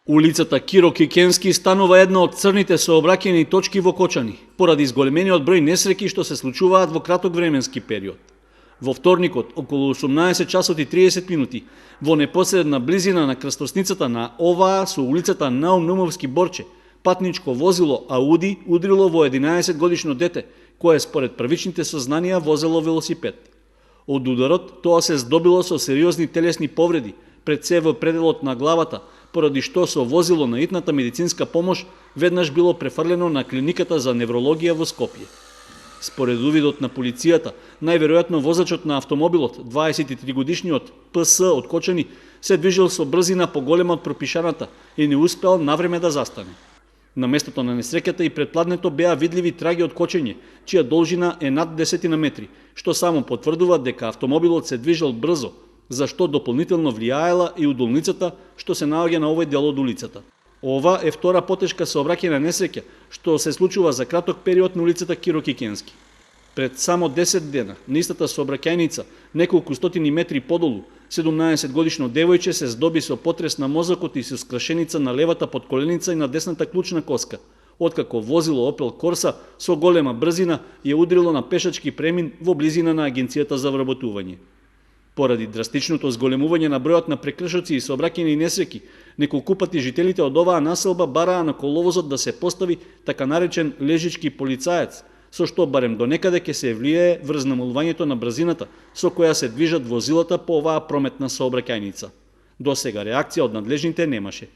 Улицата Киро Кикенски станува една од црните сообраќајни точки во Кочани, поради зголемениот број несреќи што се случуваат во краток временски период. Во вторникот, околу 18 часот и 30 минути, во непосредна близина на крстосницата на оваа со улицата Наум Наумовски Борче, патничко возило Ауди удрило во 11 годишно дете, кое според првичните сознанија возело велосипед. Од ударот тоа се здобило со сериозни телесни повреди, пред се во пределот на главата, поради што со возило на итната медицинска помош веднаш било префрлено на клиниката за неврологија во Скопје. Според увидот на полицијата, најверојатно возачот на автомобилот, 23 годишниот ПС од Кочани, се движел со брзина поголема од пропишаната и не успел навреме да застане. На местото на несреќата и предпладнето беа видливи траги од кочење, чија должина е над 10 метри, што само потврдува дека автомобилот се движел брзо, за што дополнително влијаела и удолницата што се наоѓа на овој дел од улицата. Ова е втора потешка сообраќајна несреќа што се случува за краток период на улицата Киро Кикенски. Пред само 10 дена, на истата сообраќајница, неколку стотини метри подолу, 17 годишно девојче се здоби со потрес на мозокот и со скршеница на левата подколеница и на десната клучна коска, откако возило Опел Корса со голема брзина ја удрило на пешачки премин во близина на Агенцијата за вработување. Поради драстичното зголемување на бројот на прекршоци и сообраќајни несреќи, неколку пати жителите од оваа населба бараа на коловозот да се постави така наречен лежички полицаец, со што барем до некаде ќе се влијае врз намалувањето на брзината со која се движат возилата по оваа прометна сообраќајница. До сега реакција од надлежните немаше.